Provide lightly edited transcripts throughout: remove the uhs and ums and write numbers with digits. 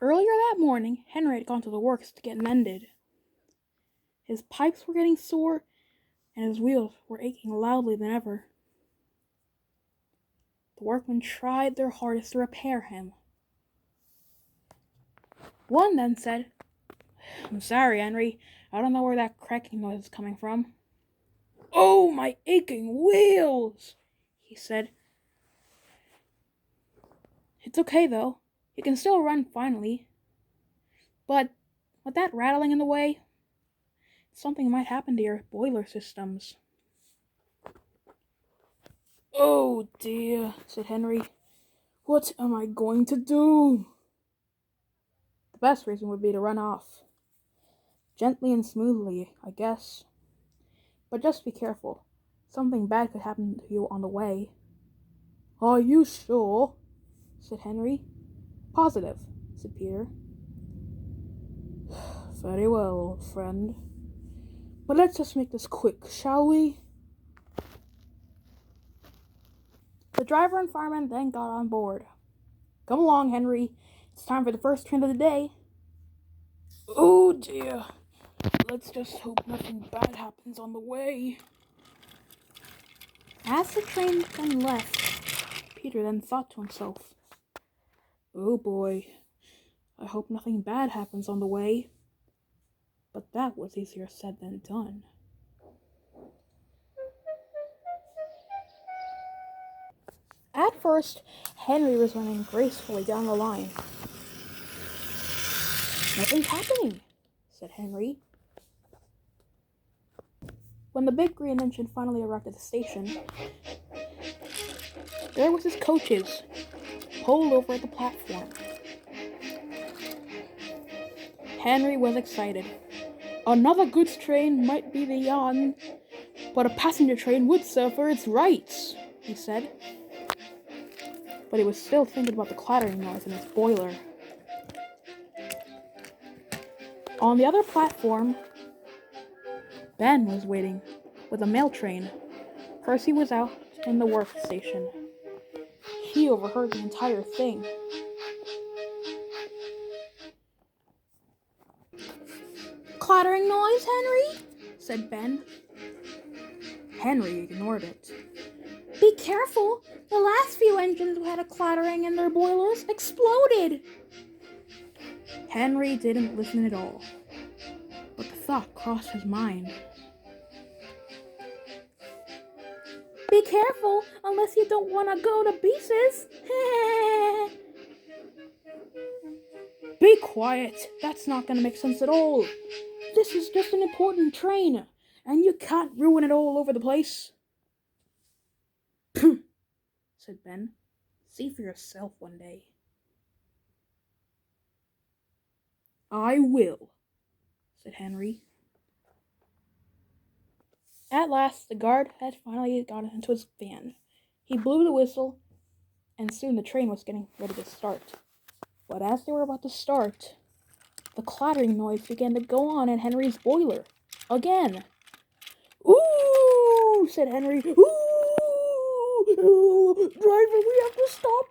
Earlier that morning, Henry had gone to the works to get mended. His pipes were getting sore, and his wheels were aching loudly than ever. The workmen tried their hardest to repair him. One then said, "I'm sorry, Henry. I don't know where that cracking noise is coming from." "Oh, my aching wheels," he said. "It's okay, though. You can still run finally. But with that rattling in the way, something might happen to your boiler systems." "Oh, dear," said Henry. "What am I going to do?" The best reason would be to run off. Gently and smoothly, I guess. But just be careful. Something bad could happen to you on the way. "Are you sure?" said Henry. "Positive," said Peter. "Very well, old friend. But let's just make this quick, shall we?" The driver and fireman then got on board. "Come along, Henry. It's time for the first train of the day." "Oh, dear. Let's just hope nothing bad happens on the way." As the train then left, Peter then thought to himself, "Oh boy, I hope nothing bad happens on the way." But that was easier said than done. At first, Henry was running gracefully down the line. "Nothing's happening," said Henry. When the big green engine finally arrived at the station, there was his coaches, pulled over at the platform. Henry was excited. Another goods train might be beyond, but a passenger train would serve for its rights, he said. But he was still thinking about the clattering noise in his boiler. On the other platform, Ben was waiting with a mail train. Percy was out in the workstation. He overheard the entire thing. "Clattering noise, Henry?" said Ben. Henry ignored it. "Be careful! The last few engines who had a clattering in their boilers exploded." Henry didn't listen at all, but the thought crossed his mind. "Be careful, unless you don't want to go to pieces." "Be quiet. That's not going to make sense at all. This is just an important train, and you can't ruin it all over the place." "Pooh," said Ben. "See for yourself one day." "I will," said Henry. At last, the guard had finally gotten into his van. He blew the whistle, and soon the train was getting ready to start. But as they were about to start, the clattering noise began to go on in Henry's boiler. Again. "Ooh," said Henry. "Ooh, driver, we have to stop.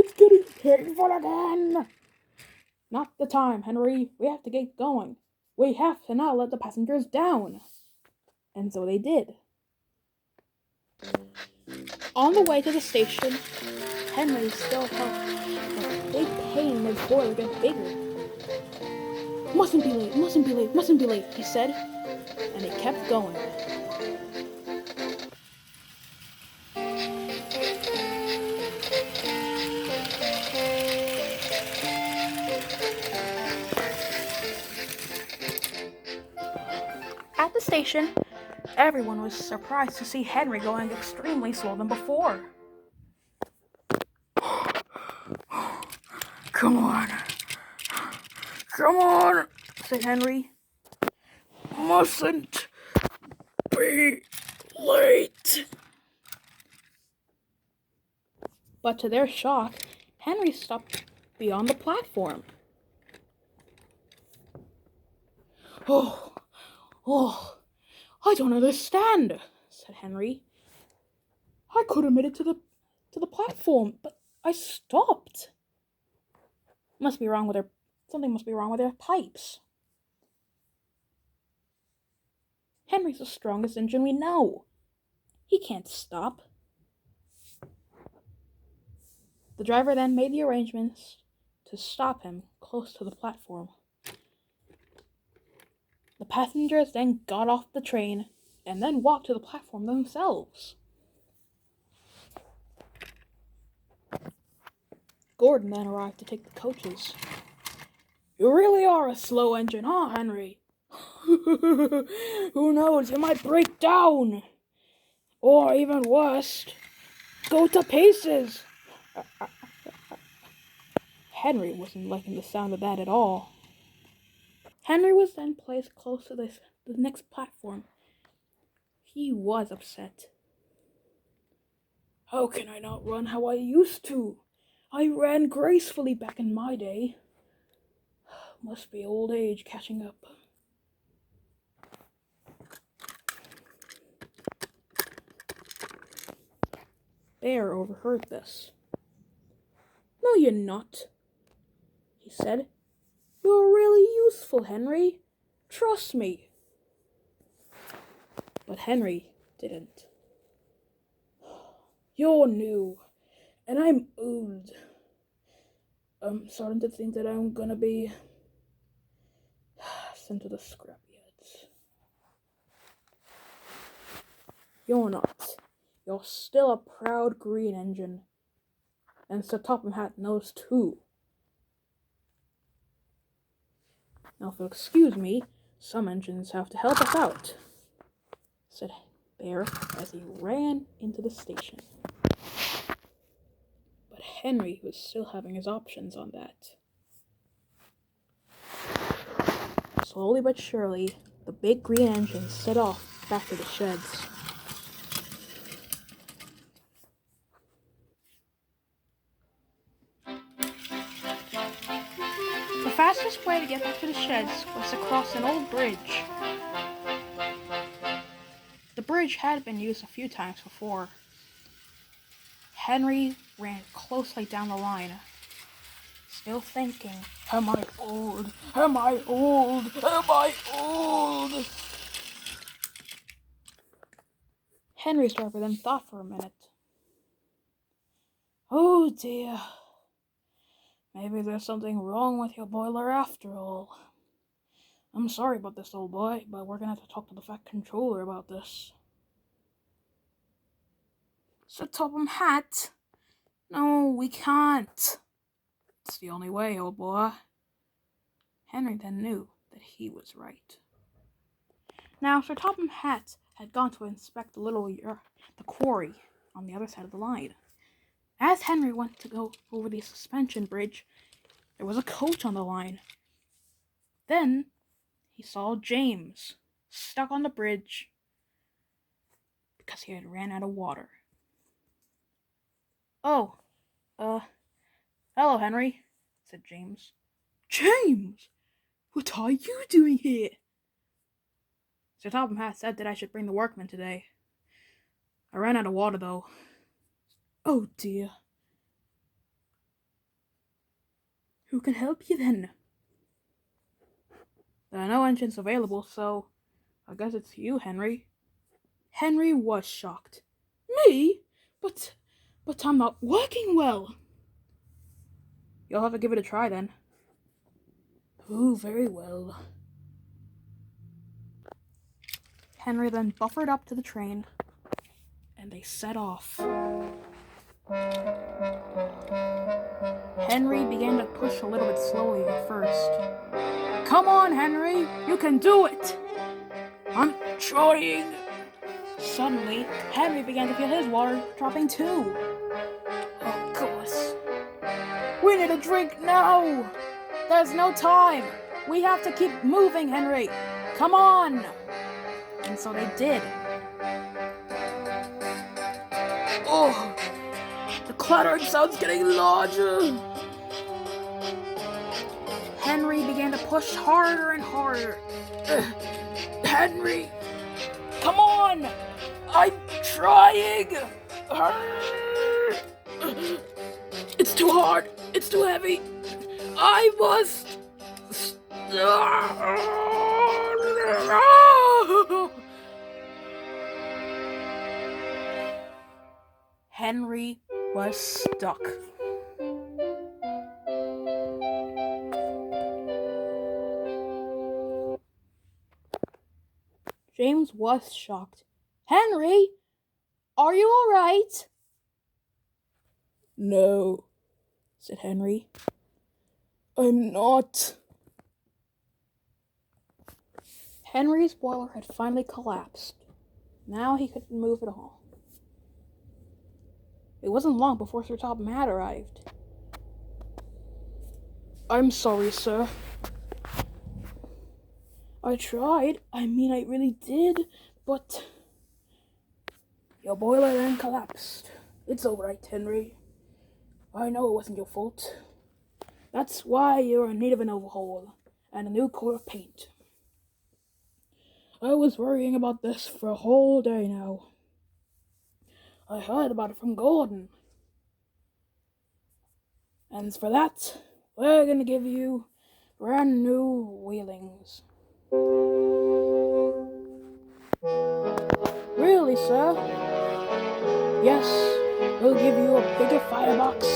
It's getting painful again." "Not the time, Henry. We have to get going. We have to not let the passengers down." And so they did. On the way to the station, Henry still felt the big pain in his boiler get bigger. "Mustn't be late, mustn't be late, mustn't be late," he said, and he kept going. At the station, everyone was surprised to see Henry going extremely slower than before. "Come on, come on," said Henry. "Mustn't be late." But to their shock, Henry stopped beyond the platform. Oh, I don't understand," said Henry. "I could have made it to the platform, but I stopped. Must be wrong with Something must be wrong with their pipes. Henry's the strongest engine we know. He can't stop. The driver then made the arrangements to stop him close to the platform. The passengers then got off the train and then walked to the platform themselves. Gordon then arrived to take the coaches. You really are a slow engine, huh, Henry? Who knows, you might break down. Or even worse, go to pieces. Henry wasn't liking the sound of that at all. Henry was then placed close to the next platform. He was upset. How can I not run how I used to? I ran gracefully back in my day. Must be old age catching up. Bear overheard this. No, you're not, he said. You're really useful, Henry. Trust me. But Henry didn't. You're new, and I'm old. I'm starting to think that I'm gonna be sent to the scrapyards. You're not. You're still a proud green engine. And Sir Topham Hatt knows too. Now, if you'll excuse me, some engines have to help us out, said Bear as he ran into the station. But Henry was still having his options on that. Slowly but surely, the big green engine set off back to the sheds. The fastest way to get back to the sheds was to cross an old bridge. The bridge had been used a few times before. Henry ran closely down the line, still thinking, Am I old? Am I old? Am I old? Henry's driver then thought for a minute. Oh dear. Maybe there's something wrong with your boiler after all. I'm sorry about this, old boy, but we're gonna have to talk to the Fat Controller about this. Sir Topham Hatt? No, we can't. It's the only way, old boy. Henry then knew that he was right. Now, Sir Topham Hatt had gone to inspect the quarry on the other side of the line. As Henry went to go over the suspension bridge, there was a coach on the line. Then he saw James stuck on the bridge because he had ran out of water. Oh, hello, Henry, said James. James, what are you doing here? Sir Topham Hatt said that I should bring the workmen today. I ran out of water, though. Oh, dear. Who can help you, then? There are no engines available, so I guess it's you, Henry. Henry was shocked. Me? But I'm not working well. You'll have to give it a try, then. Oh, very well. Henry then buffered up to the train, and they set off. Henry began to push a little bit slowly at first. Come on, Henry, you can do it! I'm trying. Suddenly, Henry began to feel his water dropping too. Of course. We need a drink now! There's no time! We have to keep moving, Henry! Come on! And so they did. Oh! The clattering sound's getting larger! Henry began to push harder and harder. Henry! Come on! I'm trying! It's too hard! It's too heavy! I must Henry was stuck. James was shocked. Henry, are you all right? No, said Henry. I'm not. Henry's boiler had finally collapsed. Now he couldn't move at all. It wasn't long before Sir Topham Hatt arrived. I'm sorry, sir. I tried. I really did, but your boiler then collapsed. It's all right, Henry. I know it wasn't your fault. That's why you're in need of an overhaul and a new coat of paint. I was worrying about this for a whole day now. I heard about it from Gordon. And for that, we're gonna give you brand new wheelings. Really, sir? Yes, we'll give you a bigger firebox,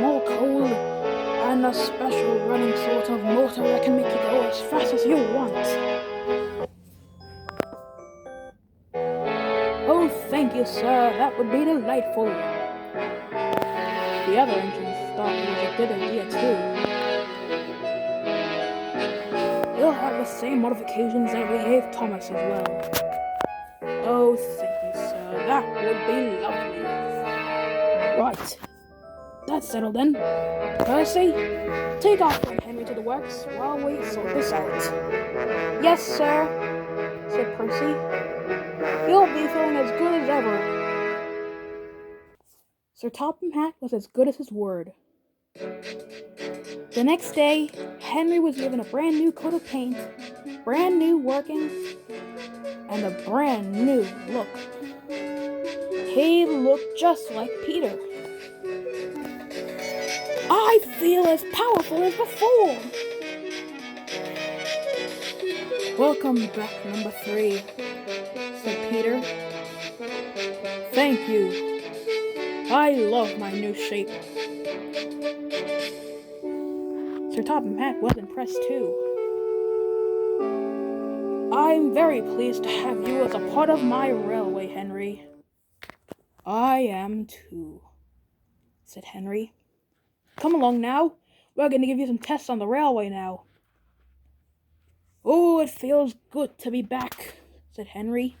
more coal, and a special running sort of motor that can make you go as fast as you want. Oh, thank you, sir. That would be delightful. The other engines thought it was a good idea, too. We'll have the same modifications that we gave Thomas as well. Oh, thank you, sir. That would be lovely. Right. That's settled then. Percy, take off and Henry to the works while we sort this out. Yes, sir, said Percy. You'll be feeling as good as ever. Sir Topham Hatt was as good as his word. The next day, Henry was given a brand new coat of paint, brand new workings, and a brand new look. He looked just like Peter. I feel as powerful as before. Welcome back, number 3, said Peter. Thank you. I love my new shape. Sir Topham Hatt was impressed too. I'm very pleased to have you as a part of my railway, Henry. I am too, said Henry. Come along now. We're going to give you some tests on the railway now. Oh, it feels good to be back, said Henry.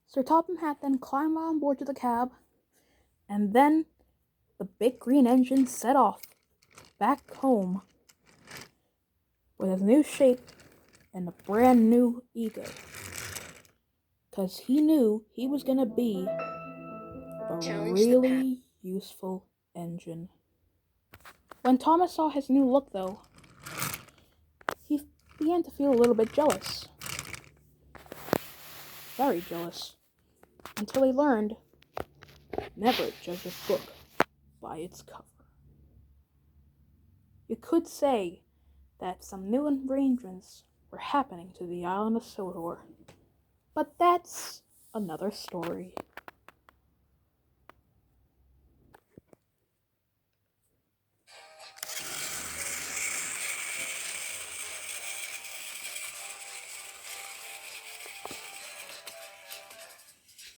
Sir Topham Hatt then climbed on board to the cab, and then the big green engine set off back home with his new shape and a brand new ego. 'Cause he knew he was going to be a really useful engine. When Thomas saw his new look, though, he began to feel a little bit jealous. Very jealous. Until he learned, never judge a book by its cover. You could say that some new arrangements were happening to the island of Sodor, but that's another story.